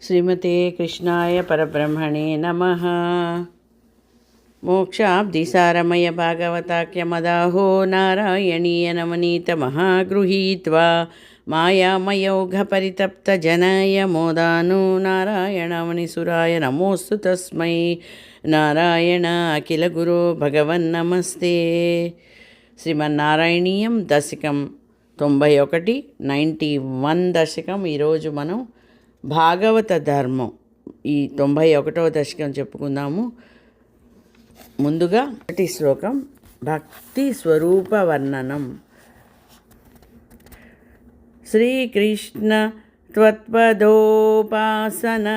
श्रीमते कृष्णाय परब्रह्मणे नमः। मोक्षाब्धिसारमय भागवताख्यमदाहो नारायणीयनवनीतमहागृहीत्वा मायामयोघपरितप्तजनाय मोदानो नारायणमुनिसुराय नमोऽस्तु तस्मै। नारायण अखिलगुरो भगवन्नमस्ते। శ్రీమన్నారాయణీయం దశకం 91 91 దశకం. ఈరోజు మనం భాగవత ధర్మం ఈ 91వ దశకం చెప్పుకుందాము. ముందుగా మొదటి శ్లోకం భక్తి స్వరూప వర్ణనం. శ్రీకృష్ణ త్వత్పదోపాసన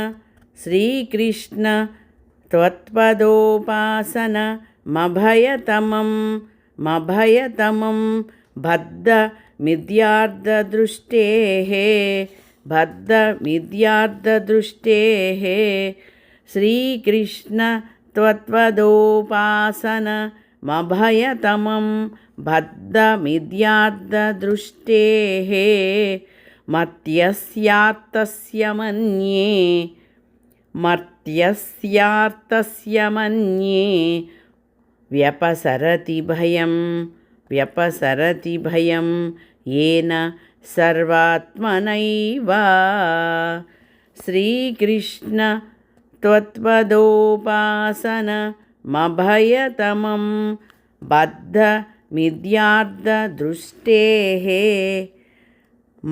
శ్రీకృష్ణ త్వత్పదోపాసన మభయతమం బద్ధ మిథ్యార్థదృష్టేః శ్రీకృష్ణ త్వత్పదోపాసన మభయతమం బద్ధ మిథ్యార్థదృష్టేః మర్త్యస్యార్థస్య మన్యే వ్యపసరతి భయం येन सर्वात्मनैव. श्रीकृष्ण त्वत्पदोपासन मभयतमं बद्ध मिथ्यार्थदृष्टेः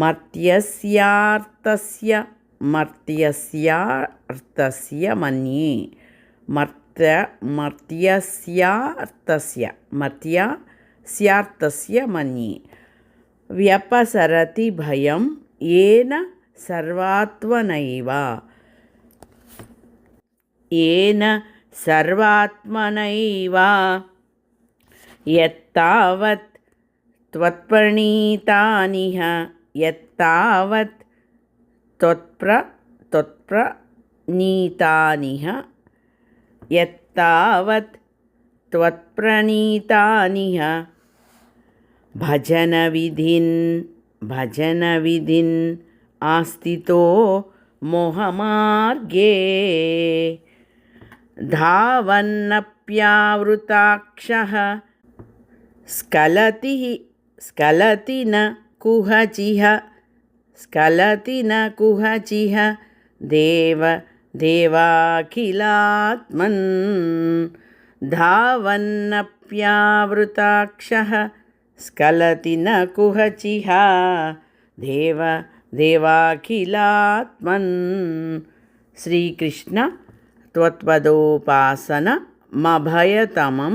मर्त्यस्यार्थस्य मन्ये मर्त्यस्यार्थस्य मन्ये వ్యపసరతి భయం ఏన సర్వాత్మనైవ యత్తావత్ త్వత్ప్రణీతానిహ యత్తావత్ త్వత్ప్రణీతానిహ భజన విధిన్ ఆస్థితో మోహమార్గే ధావన్నప్యావృతాక్షః స్ఖలతి న కుహచిః దేవాఖిలాత్మన్ ధావన్నప్యావృతాక్షః స్ఖలతి న కుహచిః దేవాఖిలాత్మన్. శ్రీకృష్ణ త్వత్పదోపాసన మభయతమం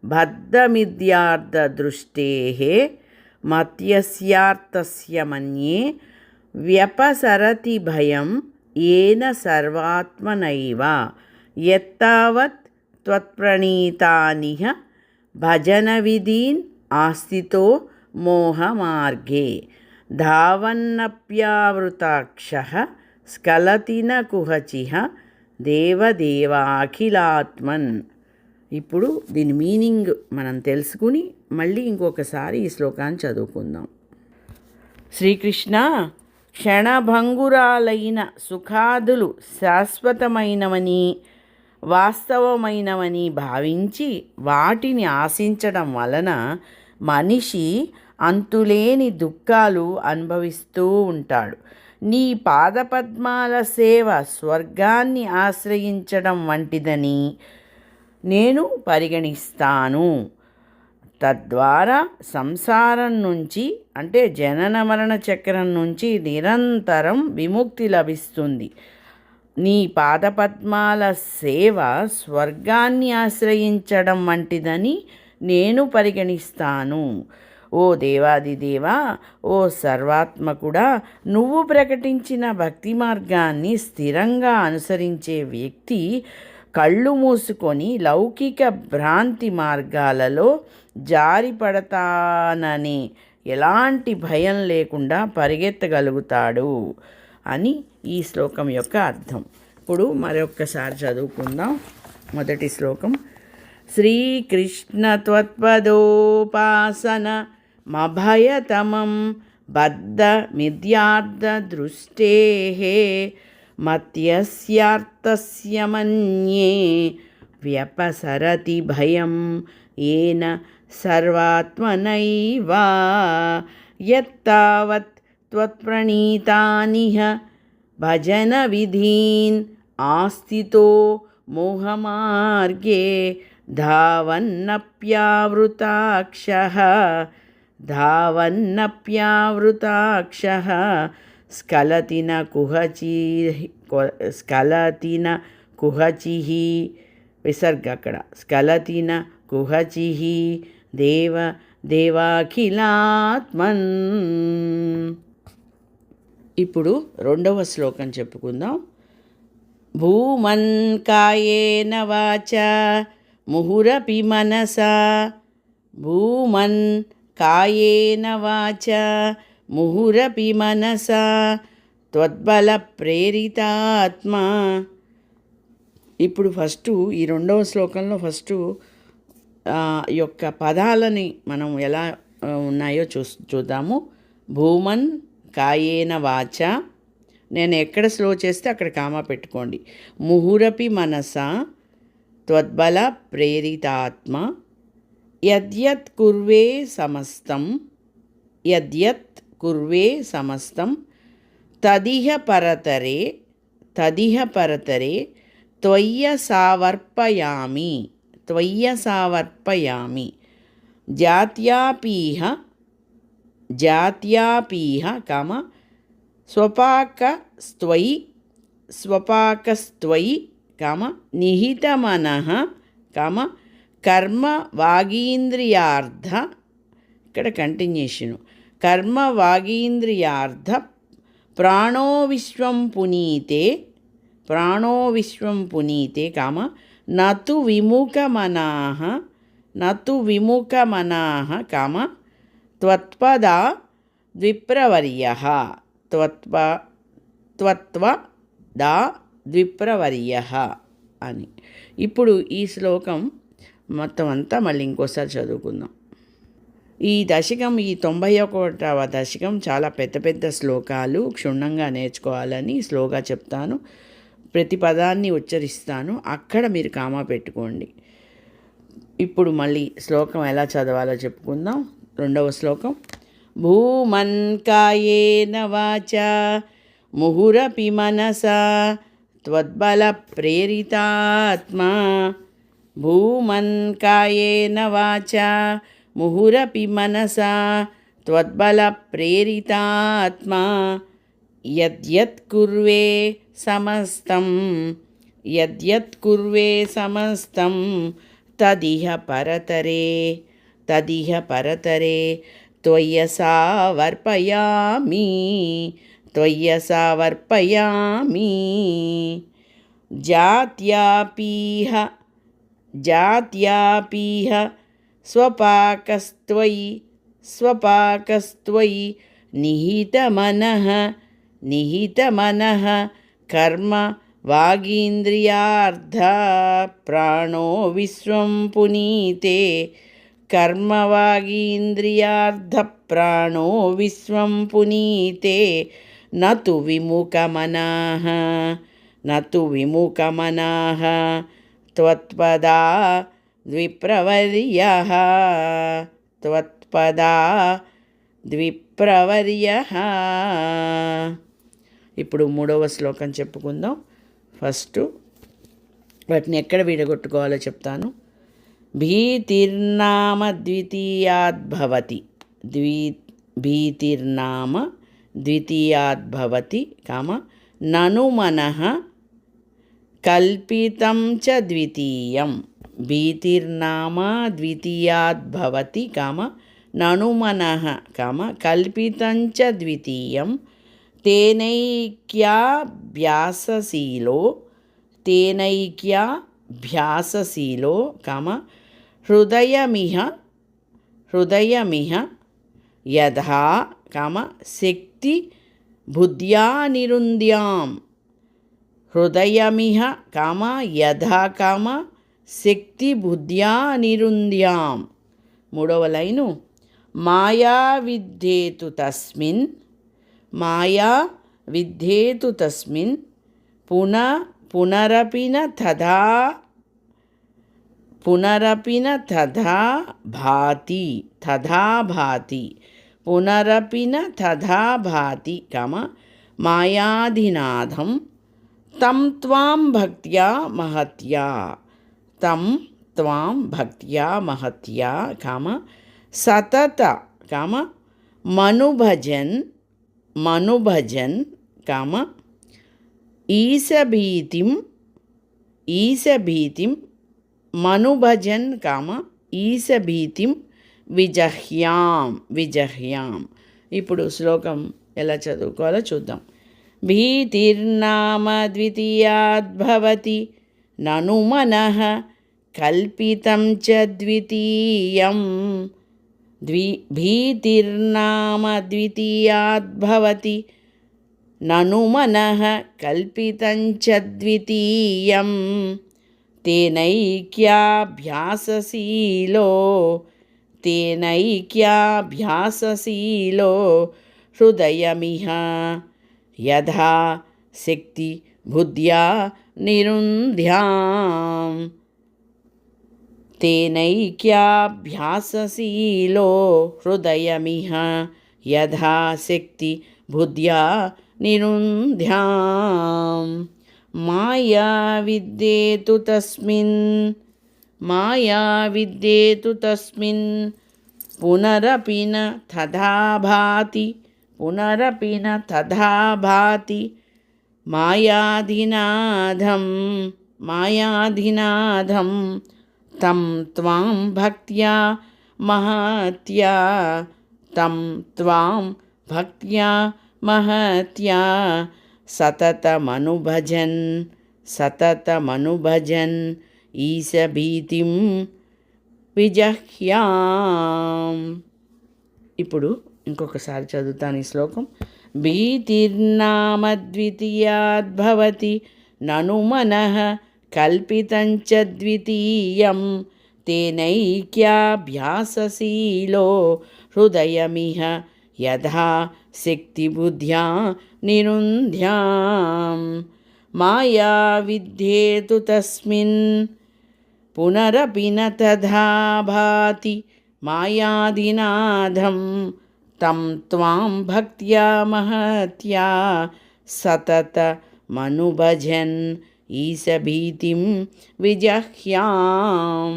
బద్ధమిథ్యార్థదృష్టేః మర్త్యస్యార్థస్య మన్యే వ్యపసరతి భయం ఏన సర్వాత్మనైవ యత్తావత్ త్వత్ప్రణీతానిహ భజన విధీన్ ఆస్థితో మోహమార్గే ధావన్నప్యావృతాక్షః స్ఖలతి న కుహచిః దేవాఖిలాత్మన్. ఇప్పుడు దీని మీనింగ్ మనం తెలుసుకుని మళ్ళీ ఇంకొకసారి ఈ శ్లోకాన్ని చదువుకుందాం. శ్రీకృష్ణ క్షణభంగురాలైన సుఖాదులు శాశ్వతమైనవని వాస్తవమైనవని భావించి వాటిని ఆశించడం వలన మనిషి అంతులేని దుఃఖాలు అనుభవిస్తూ ఉంటాడు. నీ పాదపద్మాల సేవ స్వర్గాన్ని ఆశ్రయించడం వంటిదని నేను పరిగణిస్తాను. తద్వారా సంసారం నుంచి అంటే జనన మరణ చక్రం నుంచి నిరంతరం విముక్తి లభిస్తుంది. నీ పాదపద్మాల సేవ స్వర్గాన్ని ఆశ్రయించడం వంటిదని నేను పరిగణిస్తాను. ఓ దేవాదిదేవా, ఓ సర్వాత్మకుడా, నువ్వు ప్రకటించిన భక్తి మార్గాన్ని స్థిరంగా అనుసరించే వ్యక్తి కళ్ళు మూసుకొని లౌకిక భ్రాంతి మార్గాలలో జారిపడతాననే ఎలాంటి భయం లేకుండా పరిగెత్తగలుగుతాడు అని ఈ శ్లోకం యొక్క అర్థం. ఇప్పుడు మరొక్కసారి చదువుకుందాం. మొదటి శ్లోకం. శ్రీకృష్ణ త్వత్పదోపాసన మభయతమం బద్ధ మిథ్యార్థదృష్టేః మత్యస్యార్థస్య మన్యే వ్యపసరతి భయం ఏన సర్వాత్మనైవ యత్తావత్ త్వత్ప్రణీతానిహ భజన విధీన్ ఆస్థితో మోహమార్గే ధావన్నప్యావృతాక్షః స్ఖలతి న కుహచిః విసర్గ అక్కడ స్ఖలతి న కుహచిః దేవాఖిలాత్మన్. ఇప్పుడు రెండవ శ్లోకం చెప్పుకుందాం. భూమన్ కాయేన వాచా ముహురపి మనసా భూమన్ కాయేన వాచా ముహురపి మనసా త్వద్బల ప్రేరితాత్మా. ఇప్పుడు ఫస్ట్ ఈ రెండవ శ్లోకంలో ఫస్ట్ యొక్క పదాలని మనం ఎలా ఉన్నాయో చూద్దాము. భూమన్ కాయేన వాచ, నేను ఎక్కడ స్లో చేస్తే అక్కడ కామా పెట్టుకోండి. ముహురపి మనసా త్వద్బల ప్రేరితాత్మ యద్యత్ కుర్వే సమస్తం తదిహ పరతరే త్వయ్య సావర్పయామి జాత్యాపీహ కామ స్వపాకస్త్వయి కామ నిహితమనః కామ కర్మ వాగీంద్రియార్థ, ఇక్కడ కంటిన్యూషను, కర్మ వాగీంద్రియార్థ ప్రాణో విశ్వం పునీతే కామ నతు విముఖమనాః కామ త్వత్పదా ద్విప్రవర్యః అని. ఇప్పుడు ఈ శ్లోకం మొత్తం అంతా మళ్ళీ ఇంకోసారి చదువుకుందాం. ఈ దశకం, ఈ 91వ దశకం చాలా పెద్ద పెద్ద శ్లోకాలు, క్షుణ్ణంగా నేర్చుకోవాలని స్లోగా చెప్తాను. ప్రతి పదాన్ని ఉచ్చరిస్తాను, అక్కడ మీరు కామా పెట్టుకోండి. ఇప్పుడు మళ్ళీ శ్లోకం ఎలా చదవాలో చెప్పుకుందాం. రెండవ శ్లోకం. భూమన్ కాయేన వాచా ముహురపి మనసా త్వద్బల ప్రేరితాత్మా భూమన్ కాయేన వాచా ముహురపి మనసా త్వద్బల ప్రేరితాత్మా యద్యత్ కుర్వే సమస్తం తదిహ పరతరే త్వయ్య సావర్పయామి జాత్యాపీహ స్వపాకస్త్వయి నిహితమనః కర్మ వాగీంద్రియార్థ ప్రాణో విశ్వం పునీతే నతు విముఖమనాః త్వత్పదా ద్విప్రవర్యః. ఇప్పుడు మూడవ శ్లోకం చెప్పుకుందాం. ఫస్ట్ వాటిని ఎక్కడ విడగొట్టుకోవాలో చెప్తాను. భీతిర్నామ ద్వితీయాద్భవతి కామ నను మనః కల్పితం చ ద్వితీయం. భీతిర్నామ ద్వితీయాద్భవతి కామ నను మనః కామ కల్పితం చ ద్వితీయం తేనైక్యాభ్యాసశీలో కామ హృదయమిహ యథా కామ శక్తి బుద్ధ్యా నిరుంద్యాం. హృదయమిహ కామ యథా కామ శక్తి బుద్ధ్యా నిరుంద్యాం. మూడవ లైను. మాయా విద్ధేతు తస్మిన్ पुनरपि न तथा भाति पुनरपि न तथा भाति मायाधिनाथं तं त्वां भक्त्या महत्या सतत मनुभजन् ईशभीतिं मनुभजन् ईशभीतिं విజహ్యాం. ఇప్పుడు శ్లోకం ఎలా చదువుకోవాలో చూద్దాం. భీతిర్నామ ద్వితీయాద్భవతి నను మనః కల్పితం చ ద్వితీయం. భీతిర్నామ ద్వితీయాద్భవతి నను మనః కల్పితం చ ద్వితీయం. తేనైక్యాభ్యాసశీలో హృదయమిహ యథా శక్తి బుద్ధ్యా నిరుంధ్యాం. తేనైక్యాభ్యాసశీలో హృదయమిహ యథా శక్తి బుద్ధ్యా నిరుంధ్యాం. మాయా విద్యేతు తస్మిన్ పునరపి న తథా భాతి మాయాధినాథం తం త్వాం భక్త్యా మహత్యా సతతమనుభజన్ ఈశభీతిం విజహ్యాం. ఇప్పుడు ఇంకొకసారి చదువుతాను ఈ శ్లోకం. భీతిర్నామ ద్వితీయాద్భవతి నను మనః కల్పితం చ ద్వితీయం. తేనైక్యాభ్యాసశీలో హృదయమిహ యథా శక్తిబుద్ధ్యా నిరుంధ్యాం. మాయా విద్యేతు తస్మిన్ పునరపి న తథా భాతి మాయాధినాథం తం త్వాం భక్త్యా మహత్యా సతతమనుభజన్ ఈశభీతిం విజహ్యాం.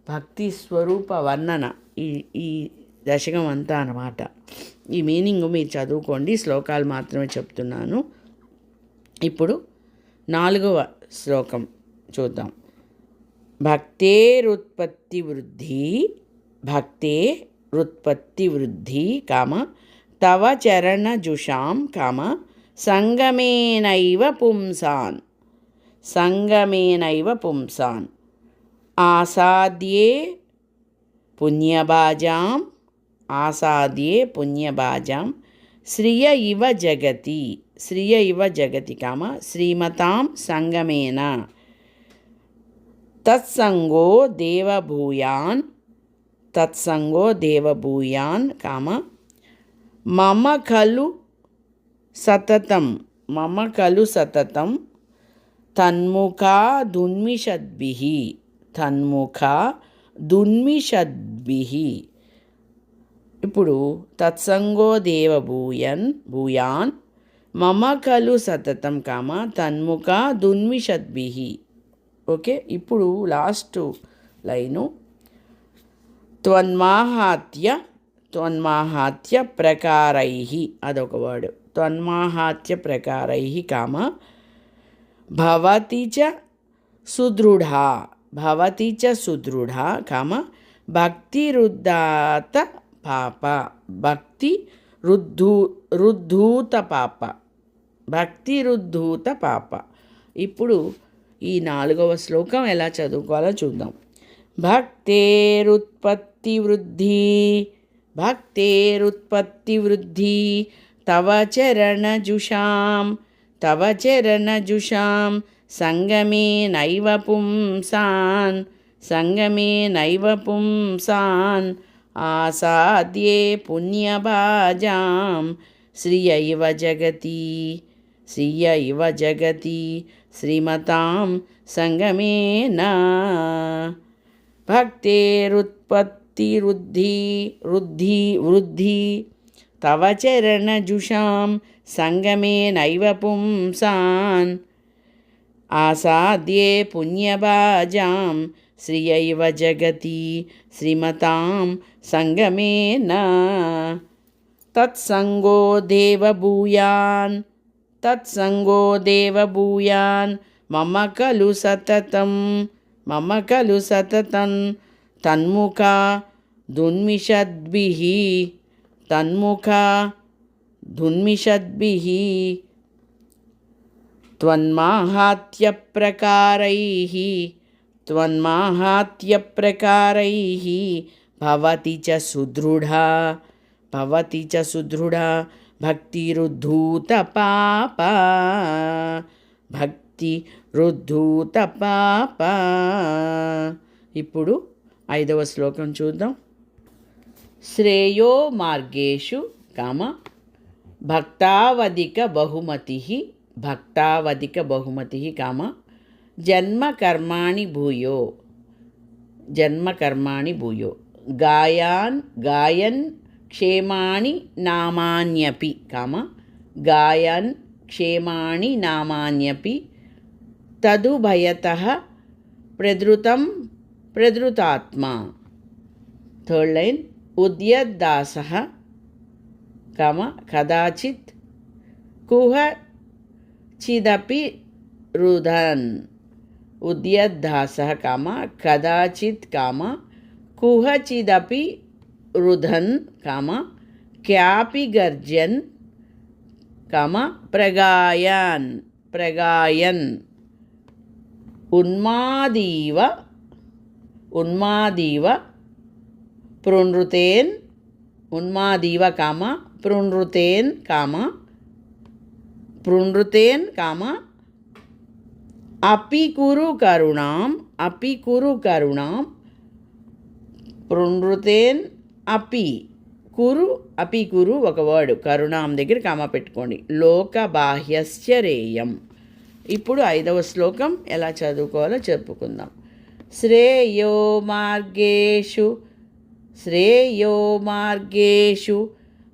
భక్తి స్వరూప వర్ణన ఈ దశకం అంతా అన్నమాట. ఈ మీనింగ్ మీరు చదువుకోండి, శ్లోకాలు మాత్రమే చెప్తున్నాను. ఇప్పుడు 4వ శ్లోకం చూద్దాం. భక్తేరుత్పత్తి వృద్ధి తవ చరణజుషాం సంగమేనైవ పుంసాన్ ఆసాద్యే పుణ్యభాజాం శ్రియ ఇవ జగతి శ్రీమతాం సంగమేన తత్సంగో దేవభూయాన్ మమ ఖలు సతతం తన్ముఖా దున్మిషద్భిః. ఇప్పుడు తత్సంగో భూయాన్ మమ ఖలు సతతం తన్ముఖా దున్మిషద్భిః. ఓకే, ఇప్పుడు లాస్ట్ లైను. త్వన్మాహాత్య ప్రకారైః, అదొక వర్డ్. త్వన్మాహాత్య ప్రకారైః భవతి చ సుదృఢా భక్తిరుద్ధూత పాప. ఇప్పుడు ఈ 4వ శ్లోకం ఎలా చదువుకోవాలో చూద్దాం. భక్తేరుత్పత్తి వృద్ధి తవ చరణజుషాం సంగమేనైవ పుంసాన్ ఆసాద్యే పుణ్యభాజాం శ్రియైవ జగతి శ్రియ ఇవ జగతి శ్రీమతాం సంగమేన వృద్ధి తవ చరణజుషాం సంగమేనైవ పుంసాన్ ఆసాద్యే పుణ్యభాజాం శ్రియైవ జగతి శ్రీమతాం సంగమేన తత్సంగో దేవభూయాన్ మమ ఖలు సతతం తన్ముఖా దున్మిషద్భిః త్వన్మాహాత్మ్యప్రకారైః భవతి చ సుదృఢా భక్తిరుద్ధూత పాప. ఇప్పుడు 5వ శ్లోకం చూద్దాం. శ్రేయో మార్గేషు భక్తావధిక బహుమతి జన్మ కర్మాణి భూయో గాయన్ క్షేమాణి నామాన్యపి తదుభయతః ప్రదృతాత్మా. థర్డ్ లైన్ ఉద్యద్దాసః కదాచిత్ కుహచిదపి రుధన్ కుహచిదపి రుధన్ క్యాపి గర్జన్ ప్రగాయన్ ఉన్మాదీవ పృనృతేన్ అపి కురు కరుణాం పృనృతేన్ అపి కురు ఒక వర్డ్, కరుణాం దగ్గర కామా పెట్టుకోండి. లోక బాహ్యశ్చరేయం. ఇప్పుడు 5వ శ్లోకం ఎలా చదువుకోవాలో చెప్పుకుందాం. శ్రేయో మార్గేషు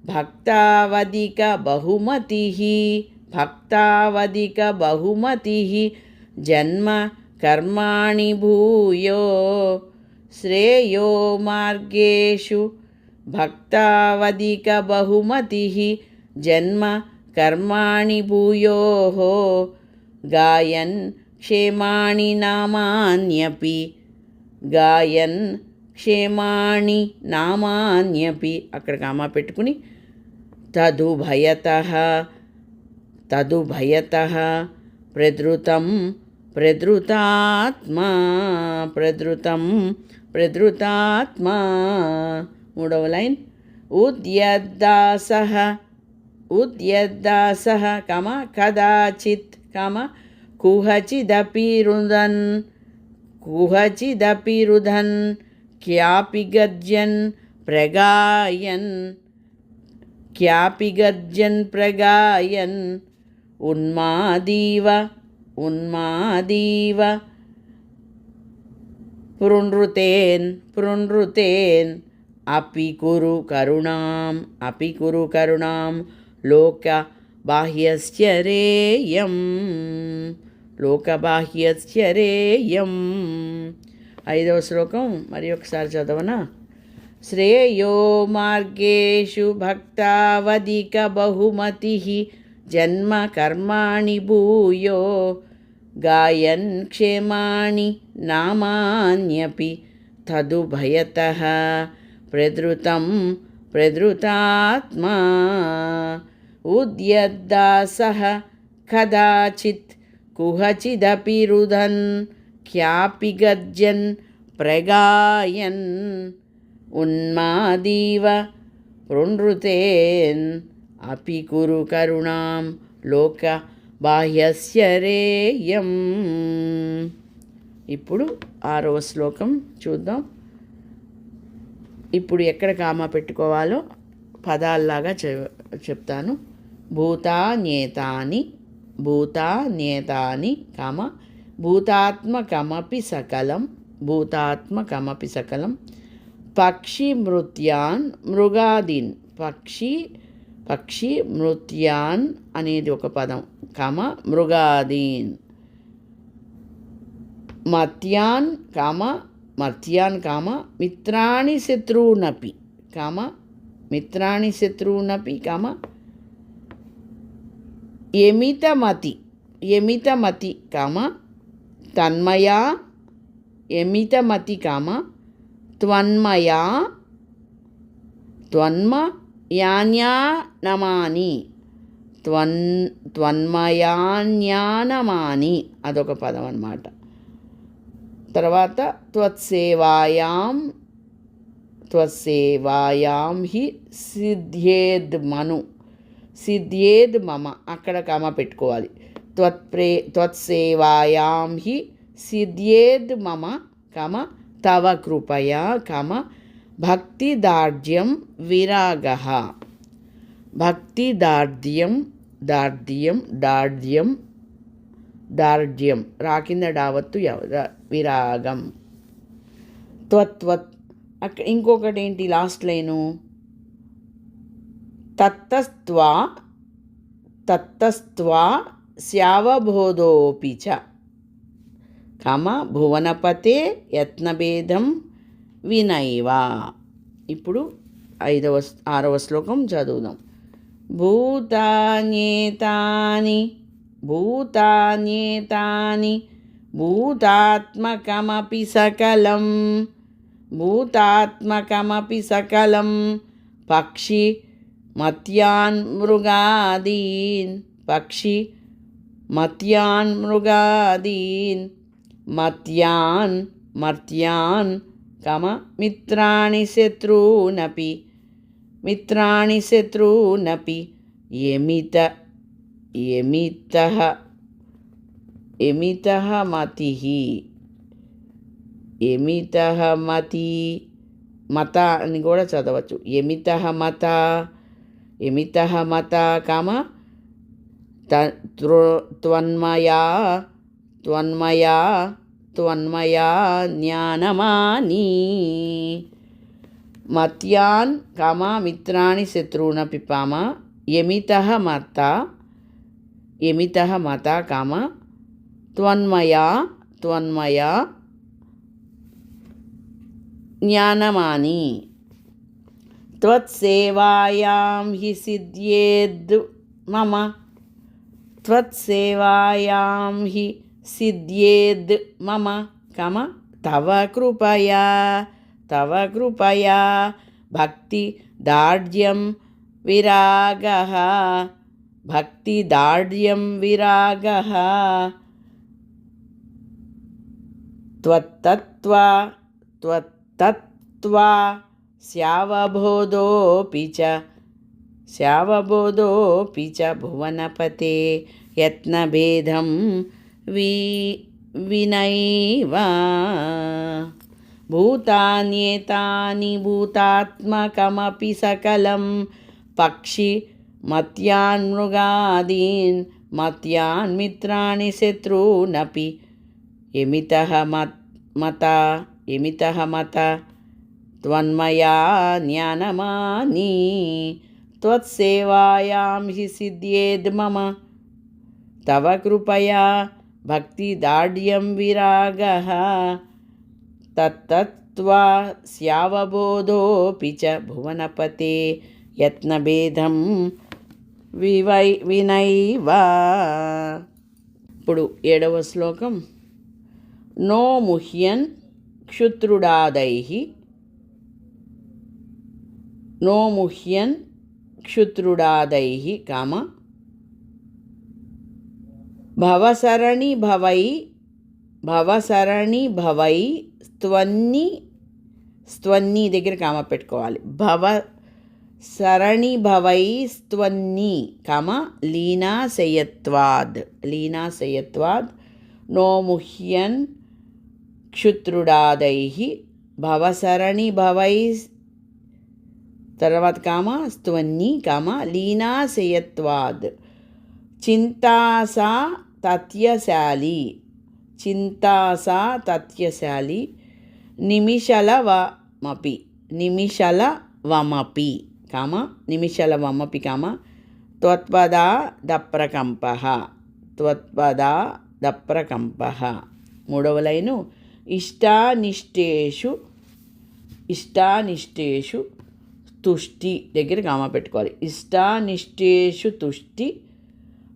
భక్తావధిక బహుమతి జన్మ కర్మాణి భూయో. శ్రేయో మార్గేషు భక్తావధిక బహుమతి జన్మ కర్మాణి భూయో గాయన్ క్షేమాణి నామాన్యపి అక్కడ కామా పెట్టుకుని తదుభయతః ప్రదృతాత్మా. 3వ లైన్ ఉద్యద్దాసః కదాచిత్ కుహచిదపి రుధన్ క్యాపి గర్జన్ ప్రగాయన్ ఉన్మాదీవ పృనృతేన్ అపి కురు కరుణాం లోక బాహ్యశ్చరేయం. 5వ శ్లోకం మరి ఒకసారి చదవనా. శ్రేయో మార్గేషు భక్తావధిక బహుమతి జన్మ కర్మాణి భూయో గాయన్ క్షేమాణి నామాన్యపి తదుభయతః ప్రదృతాత్మా. ఉద్యద్దాసః కదాచిత్ కుహచిదపి రుధన్ క్యాపి గర్జన్ ప్రగాయన్ ఉన్మాదీవ పృనృతేన్ అపి కురు కరుణాం లోక బాహ్యశ్చరేయం. ఇప్పుడు 6వ శ్లోకం చూద్దాం. ఇప్పుడు ఎక్కడ కామా పెట్టుకోవాలో పదాల్లాగా చెప్తాను. భూతాన్యేతాని భూతాన్యేతాని కామ భూతాత్మకమపి సకలం పక్షి మృత్యాన్ మృగాదీన్ పక్షి మృత్యాన్ అనేది ఒక పదం కామ మృగాదీన్ మర్త్యాన్ కామ మిత్రాణి శత్రూనపి కామ యమితమతి కామ తన్మయా యమితమతి కామ త్వన్మయాన్యానమాని అదొక పదం అన్నమాట. తర్వాత త్వత్సేవాయాం హి సిద్ధ్యేద్ మమ అక్కడ కామ పెట్టుకోవాలి. త్వత్సేవాయాం హి సిద్ధ్యేద్ మమ కామ తవ కృపయా కామ భక్తిదార్ఢ్యం విరాగః దార్ఢ్యం రా కింద డావత్తు విరాగం. ఇంకొకటి ఏంటి లాస్ట్ లైను తత్తస్త్వా స్యావబోధోపి చ కామ భువనపతే యత్నభేదం వినైవ. ఇప్పుడు 6వ శ్లోకం చదువుదాం. భూతాన్యేతాని భూతాత్మకమపి సకలం పక్షి మత్యాన్ మృగాదీన్ మర్త్యాన్ కామ మిత్రాణి శత్రూనపి యమితః మత అని కూడా చదవచ్చు. యమితః మత కామ త్వన్మయా జ్ఞానమాని మత్యాన్ కామ మిత్రాణి శత్రూనపి పామ యమితః మత కామ త్వన్మయా జ్ఞానమాని త్వత్సేవాయాం హి సిద్ధ్యేద్ మమ కామ తవ కృపయా భక్తి దార్ఢ్యం విరాగః త్వత్తత్వా స్యావబోధోపి చ భువనపతే యత్నభేదం వినైవ. భూతాన్యేతాని భూతాత్మకమపి సకలం పక్షి మత్యాన్ మృగాదీన్ మిత్రాణి శత్రూనపి యమితః మత త్వన్మయా జ్ఞానమాని త్వత్సేవాయాం హి సిద్ధ్యేద్ మమ తవ కృపయా భక్తిదార్ఢ్యం విరాగః తత్తత్వా స్యావబోధోపి చ భువనపతే యత్నభేదం వినైవ. ఇప్పుడు 7వ శ్లోకం. నో ముహ్యన్ క్షుత్రుడాదైః కామ భవసరణి భవై స్త్వన్ని దగ్గర కామ పెట్టుకోవాలి. సరణి భవై స్త్వన్ని కామ లీనాశయత్వాద్ నో ముహ్యన్ క్షుత్రుడాదైః భవసరణి భవై తర్వాత కామ స్త్వన్ని కామ లీనాశయత్వాద్ చింతాసా తత్యశాలి, చింతాసా తత్యశాలి, నిమిషలవమపి, నిమిషలవమపి కామ, నిమిషలవమపి కామ, త్వత్పదా దప్రకంపః, త్వత్పదా దప్రకంపః. మూడవ లైను ఇష్టానిష్టేషు, ఇష్టానిష్టేషు తుష్టి దగ్గర కామ పెట్టుకోవాలి. ఇష్టానిష్టేషు తుష్టి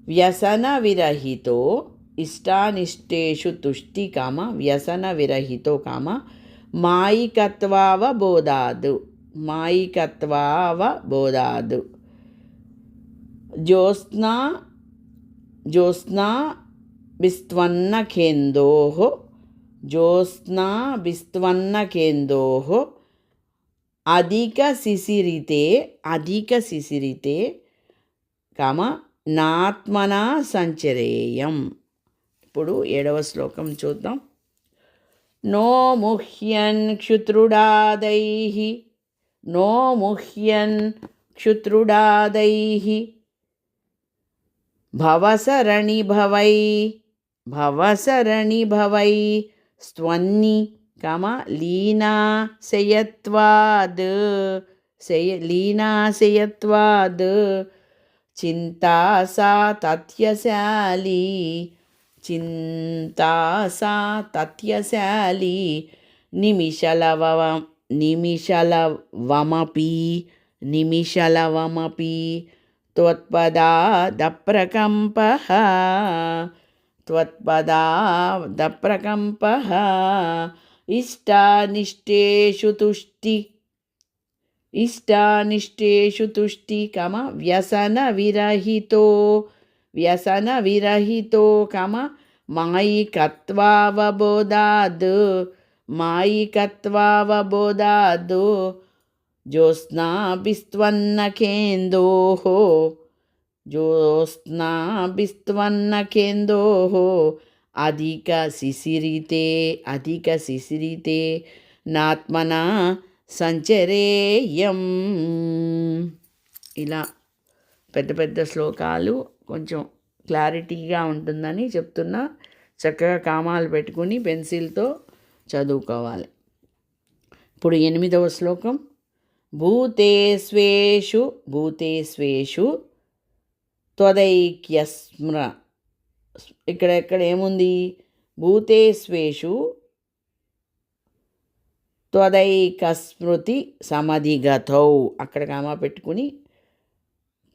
వ్యసన విరహితో, ఇష్టానిష్టేషు తుష్టి కామ వ్యసన విరహితో కామ మాయికత్వావబోధాద్, మాయికత్వావబోధాద్. జ్యోత్స్నా, జ్యోత్స్నా బిస్త్వన్నకేందోః, జ్యోత్స్నా బిస్త్వన్నకేందోః అధిక శిశిరితే, అధిక శిశిరితే కామ నాత్మనా సంచరేయం. ఇప్పుడు 7వ శ్లోకం చూద్దాం. నో ముహ్యన్ క్షుత్రుడాదైః, నో ముహ్యన్ క్షుత్రుడాదైః భవసరణిభవై, భవసరణిభవై స్త్వన్ని కామ లీనాశయత్వాద్, లీనాశయత్వాద్. చింతాసా తత్యశాలి, చింతాసా తత్యశాలి, నిమిషలవమపి, నిమిషలవమపి త్వత్పదా దప్రకంపః, త్వత్పదా దప్రకంపః. ఇష్టానిష్టేషు తుష్టి, ఇష్టానిష్టేషు తుష్టి కామ వ్యసన విరహితో, వ్యసన విరహితో కామ మాయికత్వావబోధాద్, మాయికత్వావబోధాద్. జ్యోత్స్నా బిస్త్వన్నకేందోః, జ్యోత్స్నా బిస్త్వన్నకేందోః అధిక శిశిరితే, అధిక శిశిరితే నాత్మనా సంచరేయం. ఇలా పెద్ద పెద్ద శ్లోకాలు కొంచెం క్లారిటీగా ఉంటుందని చెప్తున్నా. చక్కగా కామాలు పెట్టుకుని పెన్సిల్తో చదువుకోవాలి. ఇప్పుడు 8వ శ్లోకం. భూతేష్వేషు, భూతేష్వేషు త్వదైక్యస్మ్ర. ఇక్కడ ఏముంది? భూతేష్వేషు త్వదైకస్మృతి సమధిగతౌ, అక్కడ కామా పెట్టుకుని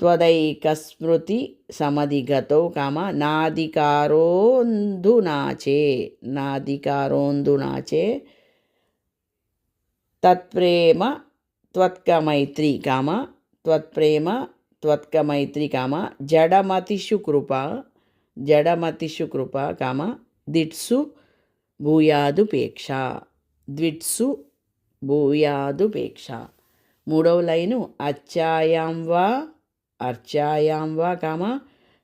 త్వదైకస్మృతి సమధిగతౌ కామ నాధికారోంధునాచే, నాధికారోంధునాచే తత్ప్రేమ త్వత్కమైత్రి కామ, త్వత్ప్రేమ త్వత్కమైత్రి కామ జడమతిషు కృప, జడమతిషు కృప కామ దిట్సు భూయాదుపేక్ష, ద్విట్సు భూయాదుపేక్ష. 3వ లైను అర్చాయాం వా, అర్చాయాం వా కామ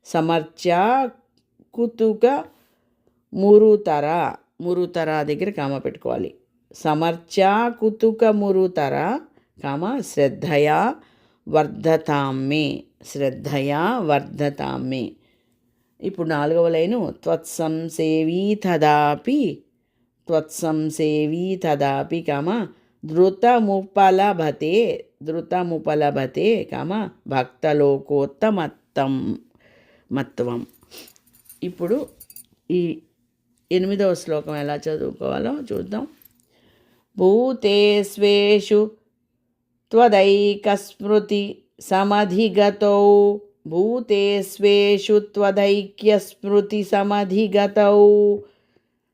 సమర్చా కుతుక మురుతర, మురుతర దగ్గర కామ పెట్టుకోవాలి. సమర్చా కుతుక మురుతర కామ శ్రద్ధయా వర్ధతామే, శ్రద్ధయా వర్ధతామే. ఇప్పుడు 4వ లైను త్వత్సంసేవీ తదాపి, త్వత్సంసేవీ తదాపి కామ ధృతముపలభతే, ధృతముపలభతే కామ భక్తలోకోత్తమత్తం మత్వం. ఇప్పుడు ఈ 8వ శ్లోకం ఎలా చదువుకోవాలో చూద్దాం. భూతేష్వేషు త్వదైకస్మృతి సమధిగతౌ, భూతేష్వేషు త్వదైక్యస్మృతి సమధిగతౌ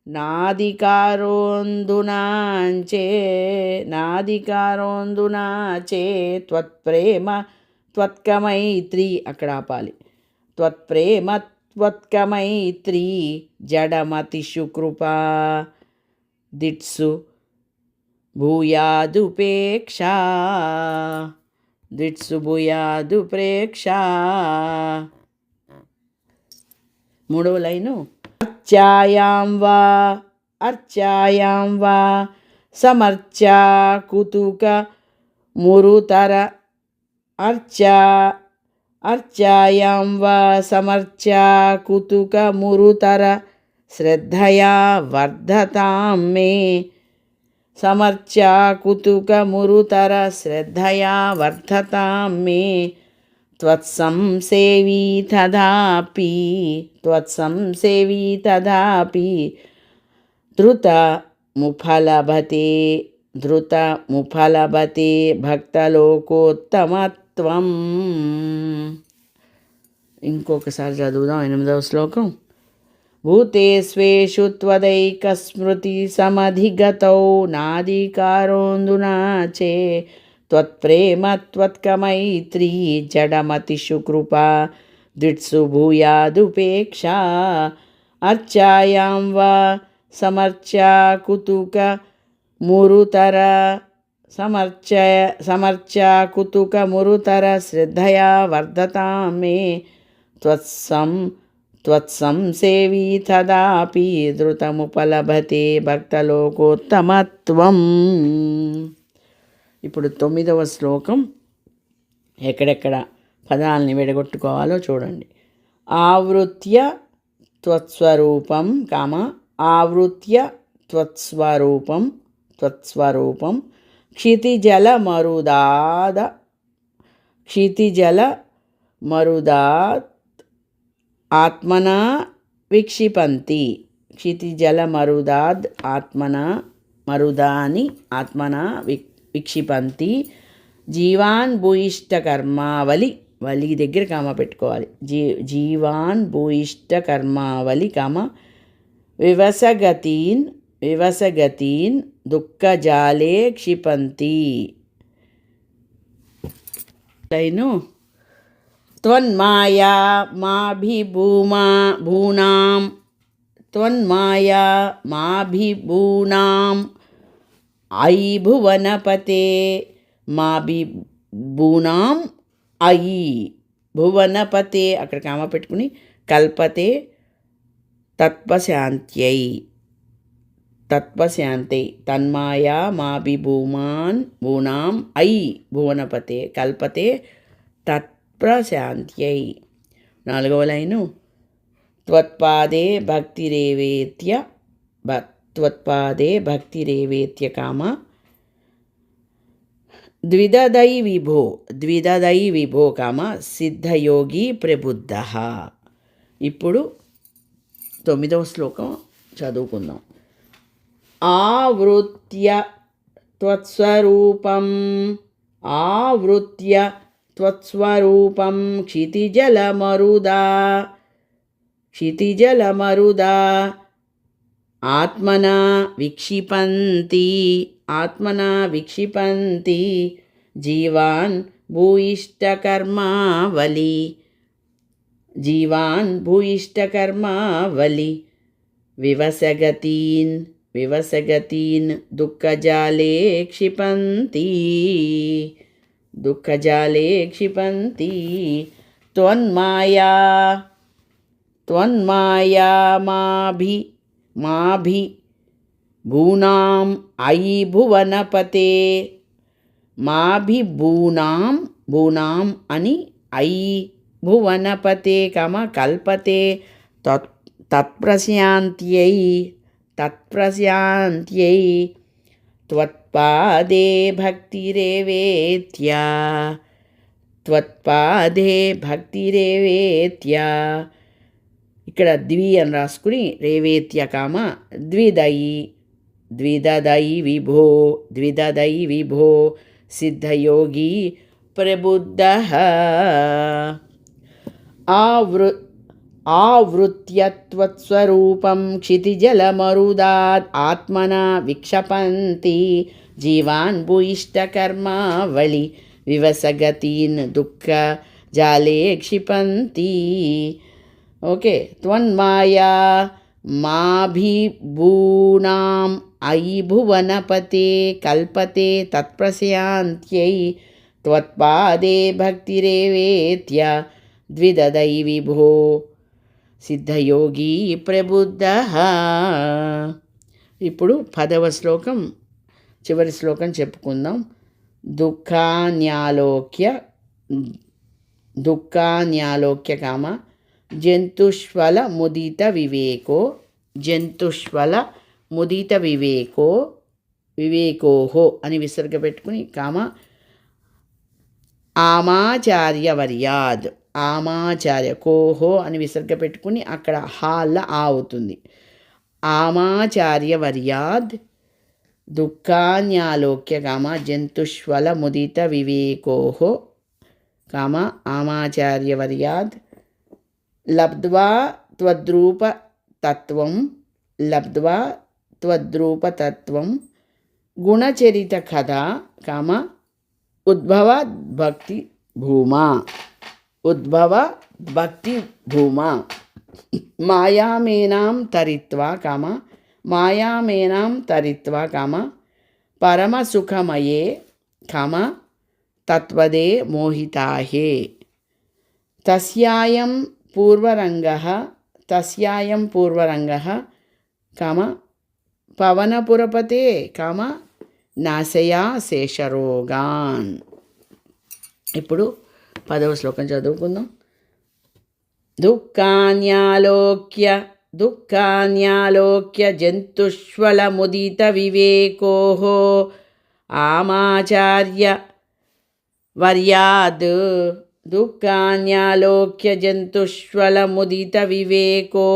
నాధికారోంధునాంచే, నాధికారోంధునాచే త్వత్ప్రేమ త్వత్కమైత్రి, అక్కడ ఆపాలి. త్వత్ప్రేమ త్వత్కమైత్రి జడమతిషు కృపా దిట్సు భూయాదుపేక్ష, దిట్సు భూయాదుపేక్ష. 3వ లైను అర్చాయాం వా, అర్చాయాం వా సమర్చా కుతుక మురుతర, అర్చా अर्चायां वा समर्च्या कुतुकमुरुतर श्रद्धया वर्धतां मे समर्च्या कुतुकमुरुतर श्रद्धया वर्धतां मे त्वत्संसेवी तदापि धृतमुपलभते భక్తలోకోత్తమత్వం. ఇంకొకసారి చదువుదాం 8వ శ్లోకం. భూతేష్వేషు త్వదైకస్మృతి సమధిగతౌ నాదికారోందునా చే త్వత్ప్రేమ త్వత్కమైత్రీ జడమతిషు కృపా దిట్సు భూయాదుపేక్షా అర్చాయాం వా సమర్చ్యా కుతుక మురుతర సమర్చ్యా కుతుక మురుతర శ్రద్ధయా వర్ధతాం మే త్వత్సంసేవీ తదాపి ధృతముపలభతే భక్తలోకోత్తమత్వం. ఇప్పుడు 9వ శ్లోకం ఎక్కడెక్కడ పదాలని విడగొట్టుకోవాలో చూడండి. ఆవృత్య త్వత్స్వరూపం ఆవృత్య త్వత్స్వరూపం క్షితిజలమరుదాత్ ఆత్మనా విక్షిపంతి. క్షితిజలమరుదాద్ మరుదాని ఆత్మనా విక్షిపంతి. జీవాన్ భూయిష్టకర్మావలి వలి దగ్గర కామ పెట్టుకోవాలి. జీవాన్ భూయిష్టకర్మావలి వివసగతీన్ దుఃఖజాలే క్షిపంతి. త్వన్మాయా మాభిభూనాం అయి భువనపతే మాభిభూనాం అయి భువనపతే అక్కడ కామ పెట్టుకుని కల్పతే తత్పశాంత్యై తన్మాయా మాభిభూనాం అయి భువనపతే కల్పతే తత్ప్రశాంత్యై. 4వ లైను. త్వత్పాదే భక్తిరేవేత్య కామ ద్విదదై విభో కామ సిద్ధయోగి ప్రబుద్ధ. ఇప్పుడు 9వ శ్లోకం చదువుకుందాం. ఆవృత్య త్వత్స్వరూపం క్షితిజలమరుదా ఆత్మనా విక్షిపంతి జీవాన్ భూయిష్టకర్మావలి వివసగతీన్ దుఃఖజాలే క్షిపంతి త్వన్మాయా మాభిభూనాం అయి భువనపతే భూనాం అని అయి భువనపతే కల్పతే తత్ప్రశాంత్యై త్వత్పాదే భక్తిరేవేత్య. ఇక్కడ ద్వి అని రాసుకుని రేవేత్య కామ ద్విదదై విభో సిద్ధయోగి ప్రబుద్ధ. ఆవృత్య త్వత్స్వరూపం క్షితిజలమరుదాత్ ఆత్మనా విక్షపంతి జీవాన్ భూయిష్టకర్మావళి వివసగతీన్ దుఃఖజాలే క్షిపంతి. ఓకే. త్వన్మాయా మాభిభూనాం అయి భువనపతే కల్పతే తత్ప్రశాంత్యై త్వత్పాదే భక్తిరేవేత్య ద్విదదై విభో సిద్ధయోగి ప్రబుద్ధ. ఇప్పుడు 10వ శ్లోకం చివరి శ్లోకం చెప్పుకుందాం. దుఃఖాన్యాలోక్య దుఃఖాన్యాలోక్య కామ జంతుష్వల ముదిత వివేకో జంతుష్వల ముదిత వివేకోహో అని విసర్గ పెట్టుకుని కామ ఆమాచార్యవర్యాద్ ఆమాచార్య కోహో అని విసర్గ పెట్టుకుని అక్కడ హాల్ల అవుతుంది. ఆమాచార్యవర్యాద్ దుఃఖాన్యాలోక్య కామ జంతుష్వల ముదిత వివేకోహో కామ ఆమాచార్యవర్యాద్ లబ్ధ్వా త్వద్రూపతత్వం గుణచరిత కథ కామ ఉద్భవ భక్తి భూమా మాయామేనాం తరిత్వా కామ పరమసుఖమయే కామ తత్వదే మోహితాహే తస్యాయం పూర్వరంగః కామ పవనపురపతే కామ నాశయా శేషరోగాన్. ఇప్పుడు 10వ శ్లోకం చదువుకుందాం. దుఃఖాన్యాలోక్య జంతుష్వల ముదిత వివేకోహో ఆమాచార్య వర్యాద్ దుఃఖాన్యాలోక్య జంతుష్వల ముదిత వివేకో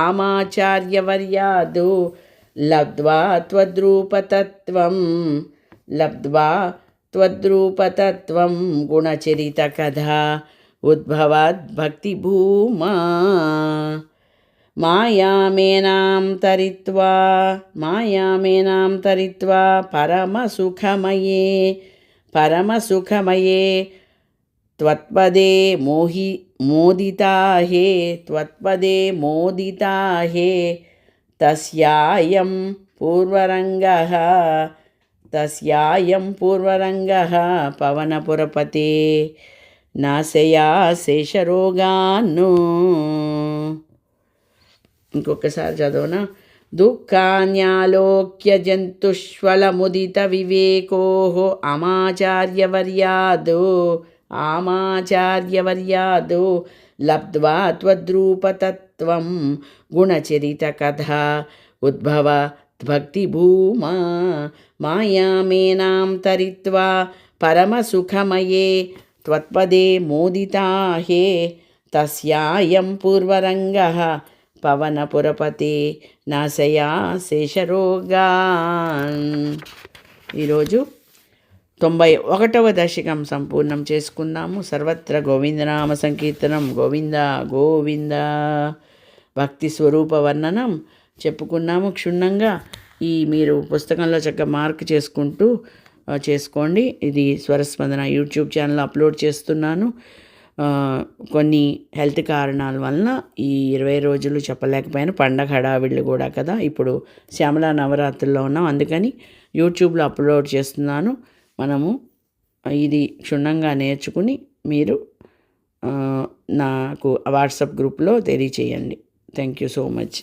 ఆమాచార్యవర్యాద్ లబ్ధ్వా త్వద్రూపతత్వం గుణచరిత కథా ఉద్భవాద్ భక్తి భూమా మాయామేనాం తరిత్వా పరమసుఖమయే త్వత్పదే మోదితాహే తస్యాయం పూర్వరంగః పవనపురపతే నాశయా శేషరోగాన్ను. ఇంకొకసారి చదవనా. దుఃఖాన్యాలోక్య జంతుష్వల ముదిత వివేకోః ఆమాచార్యవర్యాద్ లబ్ధ్వా త్వద్రూపతత్వం గుణచరిత కథా ఉద్భవ భక్తి భూమా మాయామేనాం తరిత్వా పరమసుఖమయే త్వత్పదే మోదితాహే తస్యాయం పూర్వరంగః పవనపురపతే నాశయా శేషరోగాన్. ఈరోజు 91వ దశకం సంపూర్ణం చేసుకుందాము. సర్వత్ర గోవిందనామ సంకీర్తనం. గోవింద గోవింద. భక్తి స్వరూప వర్ణనం చెప్పుకున్నాము క్షుణ్ణంగా. మీరు పుస్తకంలో చక్కగా మార్క్ చేసుకోండి. ఇది స్వరస్పందన యూట్యూబ్ ఛానల్ అప్లోడ్ చేస్తున్నాను. కొన్ని హెల్త్ కారణాల వలన ఈ 20 రోజులు చెప్పలేకపోయాను. పండగ హడావిళ్ళు కూడా కదా. ఇప్పుడు శ్యామలా నవరాత్రుల్లో ఉన్నాం, అందుకని యూట్యూబ్లో అప్లోడ్ చేస్తున్నాను. మనము ఇది క్షుణ్ణంగా నేర్చుకుని మీరు నాకు వాట్సాప్ గ్రూప్లో తెలియచేయండి. Thank you so much.